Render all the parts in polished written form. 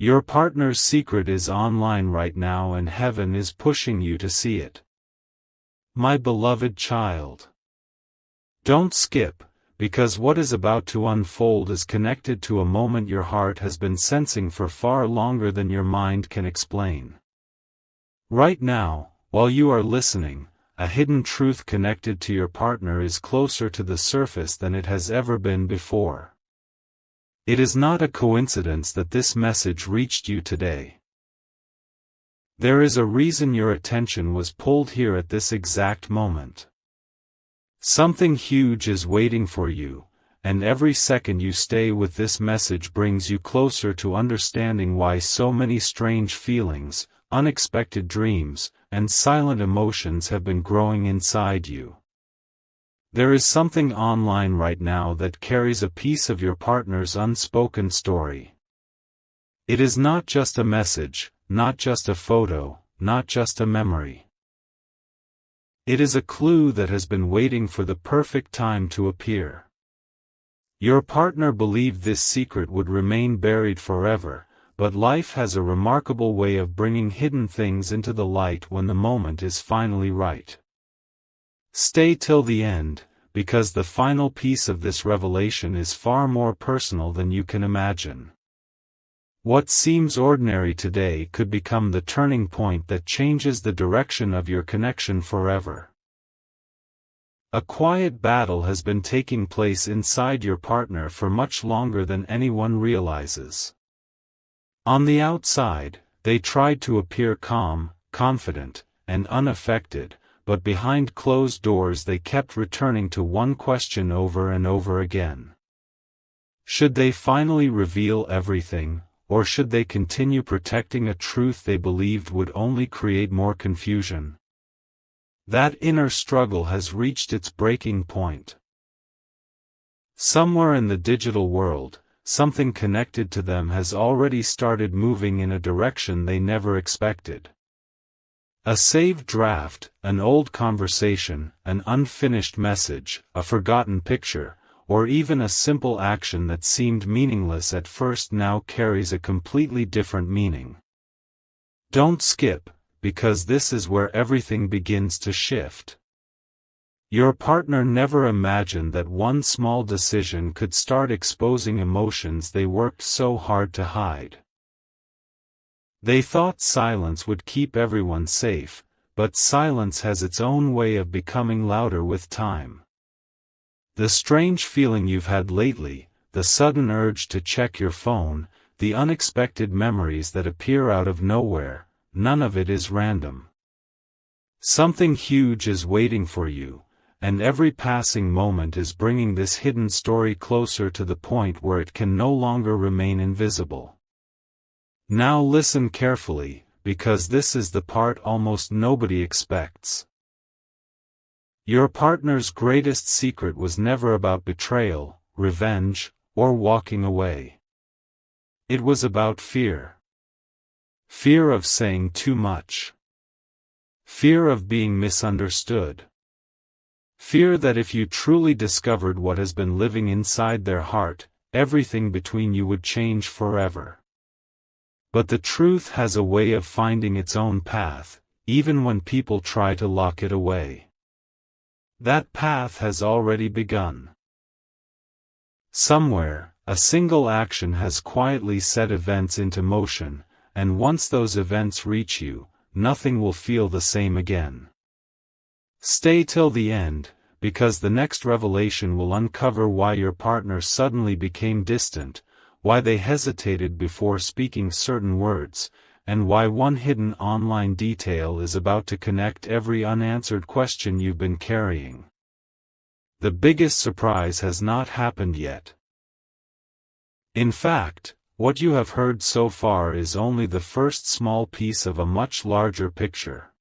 Your partner's secret is online right now and heaven is pushing you to see it. My beloved child. Don't skip, because what is about to unfold is connected to a moment your heart has been sensing for far longer than your mind can explain. Right now, while you are listening, a hidden truth connected to your partner is closer to the surface than it has ever been before. It is not a coincidence that this message reached you today. There is a reason your attention was pulled here at this exact moment. Something huge is waiting for you, and every second you stay with this message brings you closer to understanding why so many strange feelings, unexpected dreams, and silent emotions have been growing inside you. There is something online right now that carries a piece of your partner's unspoken story. It is not just a message, not just a photo, not just a memory. It is a clue that has been waiting for the perfect time to appear. Your partner believed this secret would remain buried forever, but life has a remarkable way of bringing hidden things into the light when the moment is finally right. Stay till the end, because the final piece of this revelation is far more personal than you can imagine. What seems ordinary today could become the turning point that changes the direction of your connection forever. A quiet battle has been taking place inside your partner for much longer than anyone realizes. On the outside, they tried to appear calm, confident, and unaffected, but behind closed doors they kept returning to one question over and over again. Should they finally reveal everything, or should they continue protecting a truth they believed would only create more confusion? That inner struggle has reached its breaking point. Somewhere in the digital world, something connected to them has already started moving in a direction they never expected. A saved draft, an old conversation, an unfinished message, a forgotten picture, or even a simple action that seemed meaningless at first now carries a completely different meaning. Don't skip, because this is where everything begins to shift. Your partner never imagined that one small decision could start exposing emotions they worked so hard to hide. They thought silence would keep everyone safe, but silence has its own way of becoming louder with time. The strange feeling you've had lately, the sudden urge to check your phone, the unexpected memories that appear out of nowhere, none of it is random. Something huge is waiting for you, and every passing moment is bringing this hidden story closer to the point where it can no longer remain invisible. Now listen carefully, because this is the part almost nobody expects. Your partner's greatest secret was never about betrayal, revenge, or walking away. It was about fear. Fear of saying too much. Fear of being misunderstood. Fear that if you truly discovered what has been living inside their heart, everything between you would change forever. But the truth has a way of finding its own path, even when people try to lock it away. That path has already begun. Somewhere, a single action has quietly set events into motion, and once those events reach you, nothing will feel the same again. Stay till the end, because the next revelation will uncover why your partner suddenly became distant, why they hesitated before speaking certain words, and why one hidden online detail is about to connect every unanswered question you've been carrying. The biggest surprise has not happened yet. In fact, what you have heard so far is only the first small piece of a much larger picture.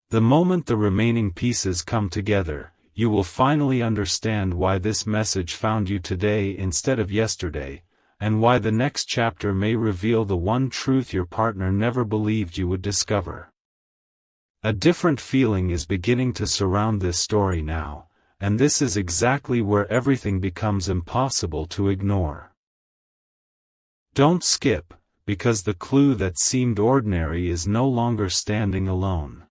The moment the remaining pieces come together, you will finally understand why this message found you today instead of yesterday, and why the next chapter may reveal the one truth your partner never believed you would discover. A different feeling is beginning to surround this story now, and this is exactly where everything becomes impossible to ignore. Don't skip, because the clue that seemed ordinary is no longer standing alone.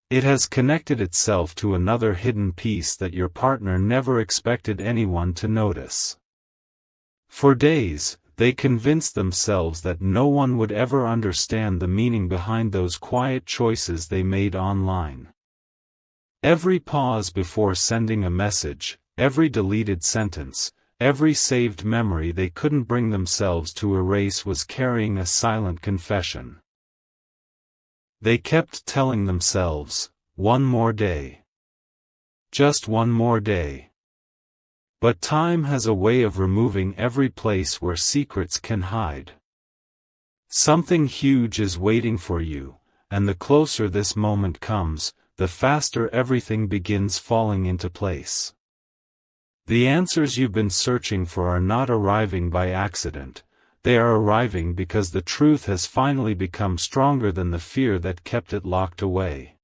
It has connected itself to another hidden piece that your partner never expected anyone to notice. For days, they convinced themselves that no one would ever understand the meaning behind those quiet choices they made online. Every pause before sending a message, every deleted sentence, every saved memory they couldn't bring themselves to erase was carrying a silent confession. They kept telling themselves, one more day. Just one more day. But time has a way of removing every place where secrets can hide. Something huge is waiting for you, and the closer this moment comes, the faster everything begins falling into place. The answers you've been searching for are not arriving by accident. They are arriving because the truth has finally become stronger than the fear that kept it locked away.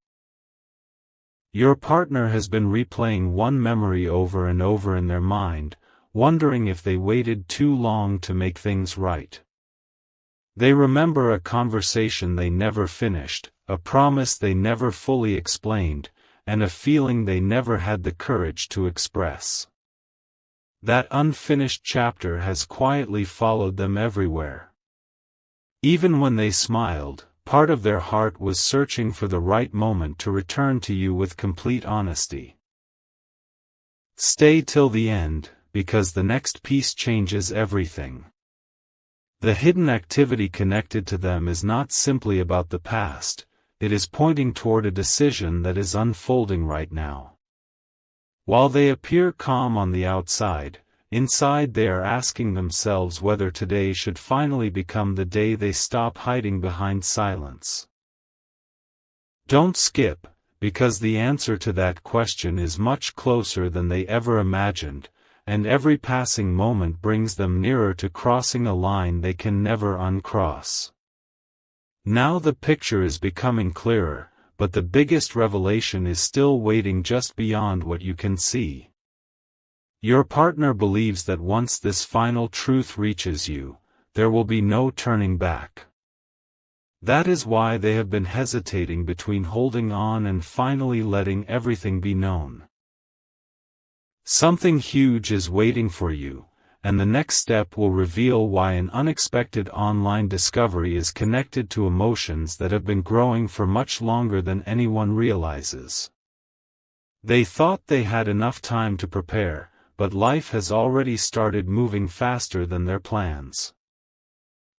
Your partner has been replaying one memory over and over in their mind, wondering if they waited too long to make things right. They remember a conversation they never finished, a promise they never fully explained, and a feeling they never had the courage to express. That unfinished chapter has quietly followed them everywhere. Even when they smiled, part of their heart was searching for the right moment to return to you with complete honesty. Stay till the end, because the next piece changes everything. The hidden activity connected to them is not simply about the past, it is pointing toward a decision that is unfolding right now. While they appear calm on the outside, inside they are asking themselves whether today should finally become the day they stop hiding behind silence. Don't skip, because the answer to that question is much closer than they ever imagined, and every passing moment brings them nearer to crossing a line they can never uncross. Now the picture is becoming clearer, but the biggest revelation is still waiting just beyond what you can see. Your partner believes that once this final truth reaches you, there will be no turning back. That is why they have been hesitating between holding on and finally letting everything be known. Something huge is waiting for you, and the next step will reveal why an unexpected online discovery is connected to emotions that have been growing for much longer than anyone realizes. They thought they had enough time to prepare, but life has already started moving faster than their plans.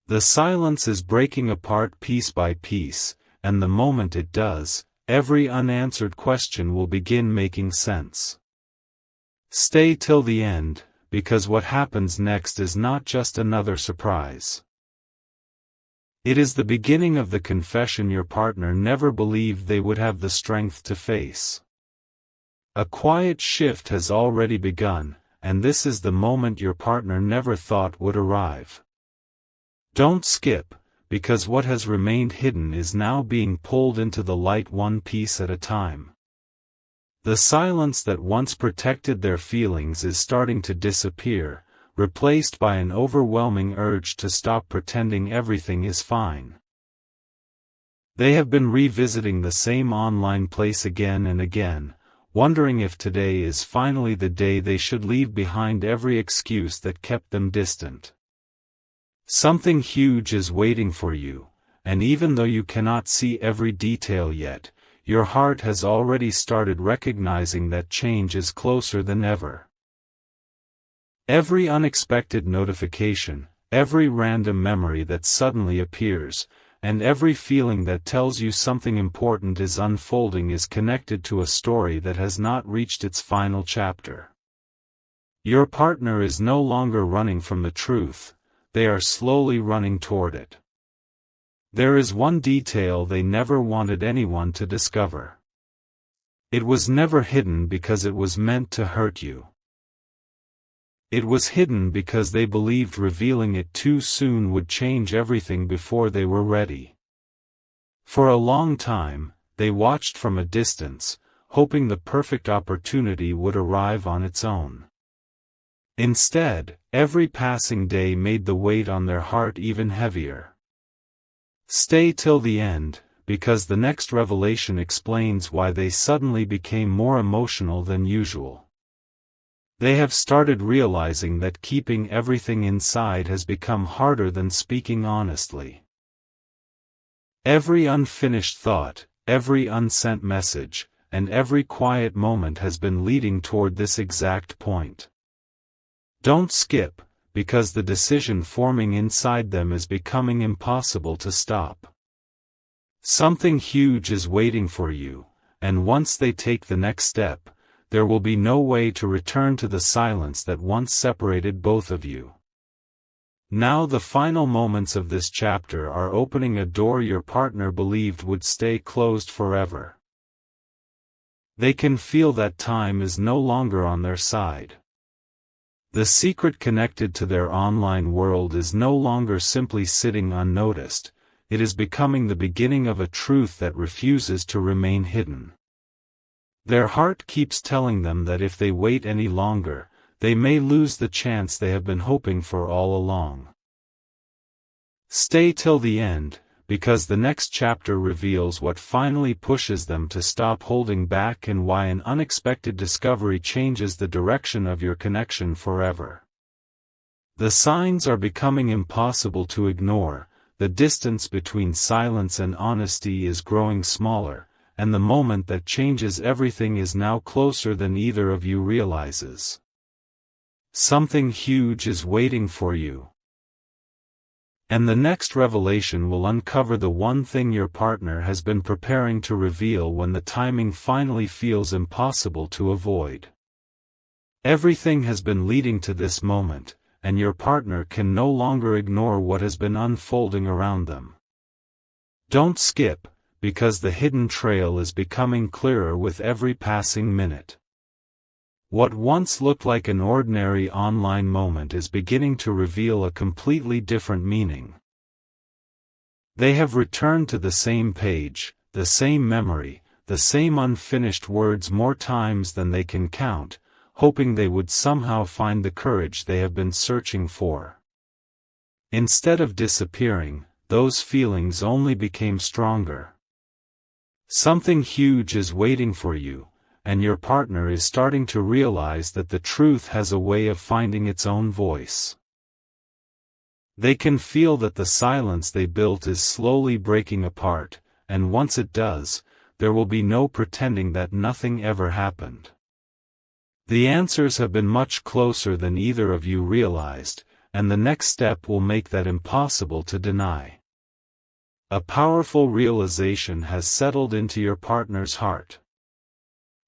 The silence is breaking apart piece by piece, and the moment it does, every unanswered question will begin making sense. Stay till the end, because what happens next is not just another surprise. It is the beginning of the confession your partner never believed they would have the strength to face. A quiet shift has already begun, and this is the moment your partner never thought would arrive. Don't skip, because what has remained hidden is now being pulled into the light one piece at a time. The silence that once protected their feelings is starting to disappear, replaced by an overwhelming urge to stop pretending everything is fine. They have been revisiting the same online place again and again, wondering if today is finally the day they should leave behind every excuse that kept them distant. Something huge is waiting for you, and even though you cannot see every detail yet, your heart has already started recognizing that change is closer than ever. Every unexpected notification, every random memory that suddenly appears, and every feeling that tells you something important is unfolding is connected to a story that has not reached its final chapter. Your partner is no longer running from the truth, they are slowly running toward it. There is one detail they never wanted anyone to discover. It was never hidden because it was meant to hurt you. It was hidden because they believed revealing it too soon would change everything before they were ready. For a long time, they watched from a distance, hoping the perfect opportunity would arrive on its own. Instead, every passing day made the weight on their heart even heavier. Stay till the end, because the next revelation explains why they suddenly became more emotional than usual. They have started realizing that keeping everything inside has become harder than speaking honestly. Every unfinished thought, every unsent message, and every quiet moment has been leading toward this exact point. Don't skip, because the decision forming inside them is becoming impossible to stop. Something huge is waiting for you, and once they take the next step, there will be no way to return to the silence that once separated both of you. Now the final moments of this chapter are opening a door your partner believed would stay closed forever. They can feel that time is no longer on their side. The secret connected to their online world is no longer simply sitting unnoticed, it is becoming the beginning of a truth that refuses to remain hidden. Their heart keeps telling them that if they wait any longer, they may lose the chance they have been hoping for all along. Stay till the end, because the next chapter reveals what finally pushes them to stop holding back and why an unexpected discovery changes the direction of your connection forever. The signs are becoming impossible to ignore, the distance between silence and honesty is growing smaller, and the moment that changes everything is now closer than either of you realizes. Something huge is waiting for you. And the next revelation will uncover the one thing your partner has been preparing to reveal when the timing finally feels impossible to avoid. Everything has been leading to this moment, and your partner can no longer ignore what has been unfolding around them. Don't skip, because the hidden trail is becoming clearer with every passing minute. What once looked like an ordinary online moment is beginning to reveal a completely different meaning. They have returned to the same page, the same memory, the same unfinished words more times than they can count, hoping they would somehow find the courage they have been searching for. Instead of disappearing, those feelings only became stronger. Something huge is waiting for you, and your partner is starting to realize that the truth has a way of finding its own voice. They can feel that the silence they built is slowly breaking apart, and once it does, there will be no pretending that nothing ever happened. The answers have been much closer than either of you realized, and the next step will make that impossible to deny. A powerful realization has settled into your partner's heart.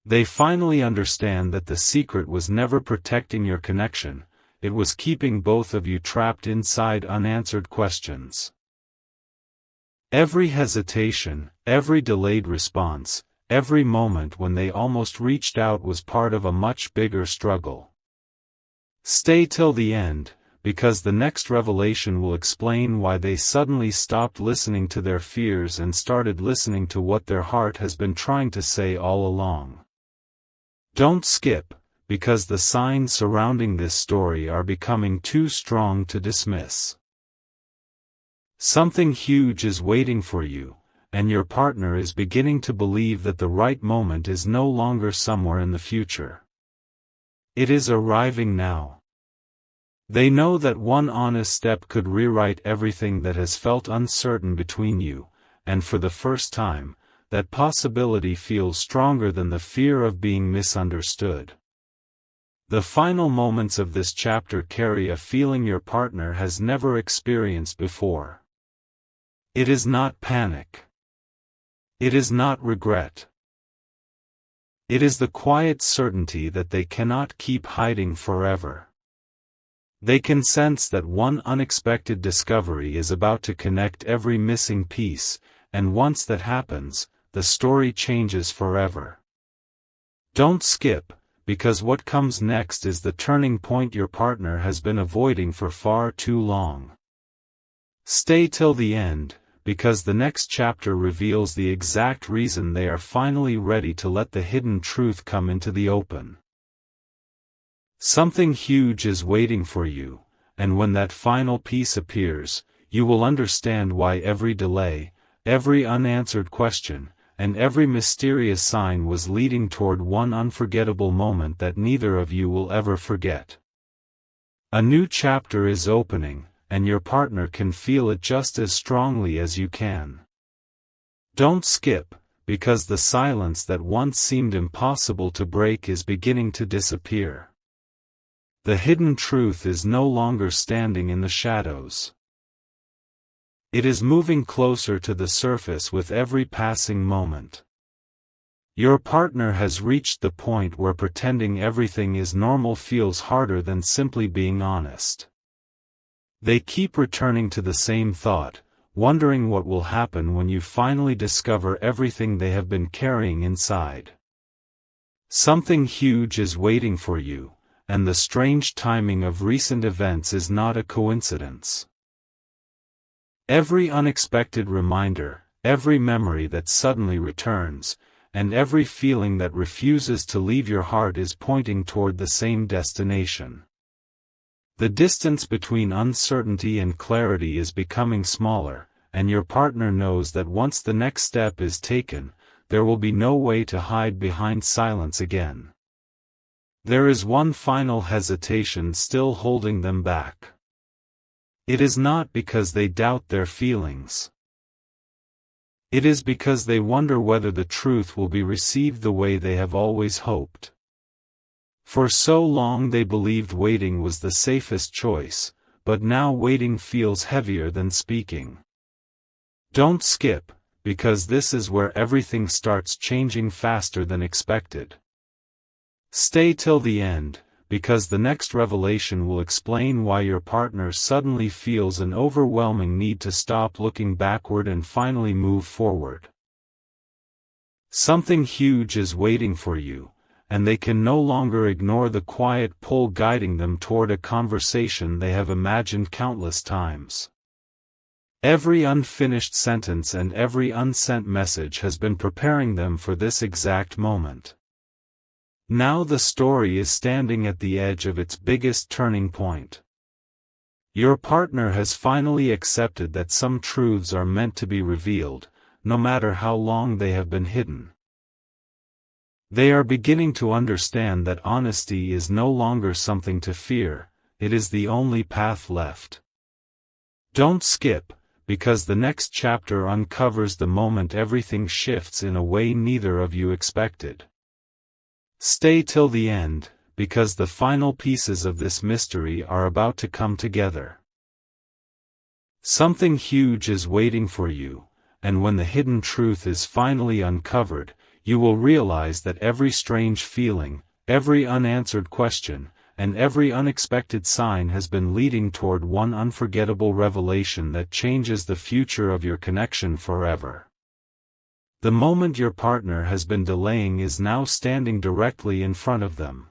They finally understand that the secret was never protecting your connection, it was keeping both of you trapped inside unanswered questions. Every hesitation, every delayed response, every moment when they almost reached out was part of a much bigger struggle. Stay till the end, because the next revelation will explain why they suddenly stopped listening to their fears and started listening to what their heart has been trying to say all along. Don't skip, because the signs surrounding this story are becoming too strong to dismiss. Something huge is waiting for you, and your partner is beginning to believe that the right moment is no longer somewhere in the future. It is arriving now. They know that one honest step could rewrite everything that has felt uncertain between you, and for the first time, that possibility feels stronger than the fear of being misunderstood. The final moments of this chapter carry a feeling your partner has never experienced before. It is not panic. It is not regret. It is the quiet certainty that they cannot keep hiding forever. They can sense that one unexpected discovery is about to connect every missing piece, and once that happens, the story changes forever. Don't skip, because what comes next is the turning point your partner has been avoiding for far too long. Stay till the end, because the next chapter reveals the exact reason they are finally ready to let the hidden truth come into the open. Something huge is waiting for you, and when that final piece appears, you will understand why every delay, every unanswered question, and every mysterious sign was leading toward one unforgettable moment that neither of you will ever forget. A new chapter is opening, and your partner can feel it just as strongly as you can. Don't skip, because the silence that once seemed impossible to break is beginning to disappear. The hidden truth is no longer standing in the shadows. It is moving closer to the surface with every passing moment. Your partner has reached the point where pretending everything is normal feels harder than simply being honest. They keep returning to the same thought, wondering what will happen when you finally discover everything they have been carrying inside. Something huge is waiting for you, and the strange timing of recent events is not a coincidence. Every unexpected reminder, every memory that suddenly returns, and every feeling that refuses to leave your heart is pointing toward the same destination. The distance between uncertainty and clarity is becoming smaller, and your partner knows that once the next step is taken, there will be no way to hide behind silence again. There is one final hesitation still holding them back. It is not because they doubt their feelings. It is because they wonder whether the truth will be received the way they have always hoped. For so long they believed waiting was the safest choice, but now waiting feels heavier than speaking. Don't skip, because this is where everything starts changing faster than expected. Stay till the end, because the next revelation will explain why your partner suddenly feels an overwhelming need to stop looking backward and finally move forward. Something huge is waiting for you, and they can no longer ignore the quiet pull guiding them toward a conversation they have imagined countless times. Every unfinished sentence and every unsent message has been preparing them for this exact moment. Now the story is standing at the edge of its biggest turning point. Your partner has finally accepted that some truths are meant to be revealed, no matter how long they have been hidden. They are beginning to understand that honesty is no longer something to fear, it is the only path left. Don't skip, because the next chapter uncovers the moment everything shifts in a way neither of you expected. Stay till the end, because the final pieces of this mystery are about to come together. Something huge is waiting for you, and when the hidden truth is finally uncovered, you will realize that every strange feeling, every unanswered question, and every unexpected sign has been leading toward one unforgettable revelation that changes the future of your connection forever. The moment your partner has been delaying is now standing directly in front of them.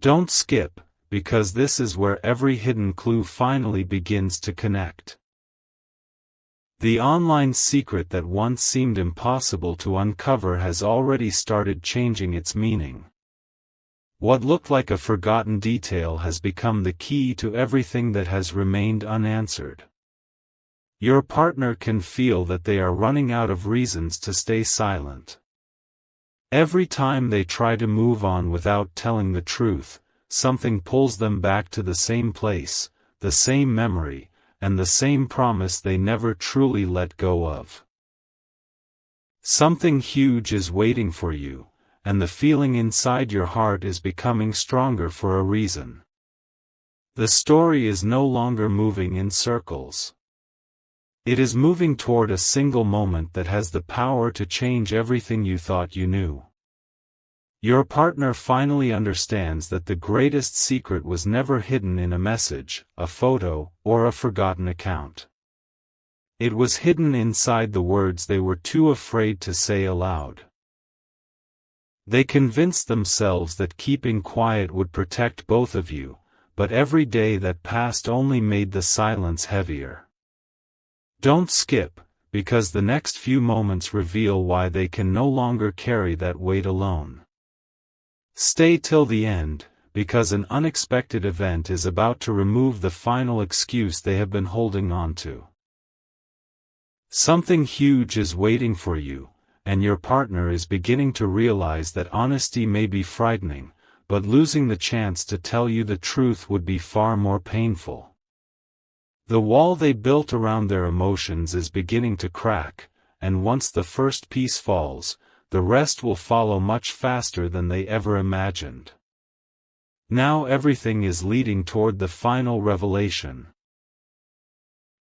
Don't skip, because this is where every hidden clue finally begins to connect. The online secret that once seemed impossible to uncover has already started changing its meaning. What looked like a forgotten detail has become the key to everything that has remained unanswered. Your partner can feel that they are running out of reasons to stay silent. Every time they try to move on without telling the truth, something pulls them back to the same place, the same memory, and the same promise they never truly let go of. Something huge is waiting for you, and the feeling inside your heart is becoming stronger for a reason. The story is no longer moving in circles. It is moving toward a single moment that has the power to change everything you thought you knew. Your partner finally understands that the greatest secret was never hidden in a message, a photo, or a forgotten account. It was hidden inside the words they were too afraid to say aloud. They convinced themselves that keeping quiet would protect both of you, but every day that passed only made the silence heavier. Don't skip, because the next few moments reveal why they can no longer carry that weight alone. Stay till the end, because an unexpected event is about to remove the final excuse they have been holding on to. Something huge is waiting for you, and your partner is beginning to realize that honesty may be frightening, but losing the chance to tell you the truth would be far more painful. The wall they built around their emotions is beginning to crack, and once the first piece falls, the rest will follow much faster than they ever imagined. Now everything is leading toward the final revelation.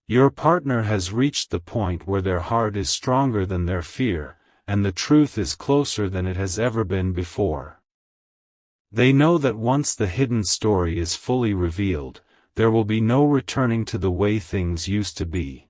Your partner has reached the point where their heart is stronger than their fear, and the truth is closer than it has ever been before. They know that once the hidden story is fully revealed, there will be no returning to the way things used to be.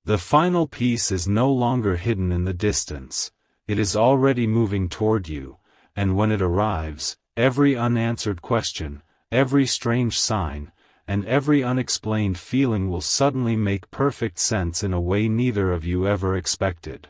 The final piece is no longer hidden in the distance, it is already moving toward you, and when it arrives, every unanswered question, every strange sign, and every unexplained feeling will suddenly make perfect sense in a way neither of you ever expected.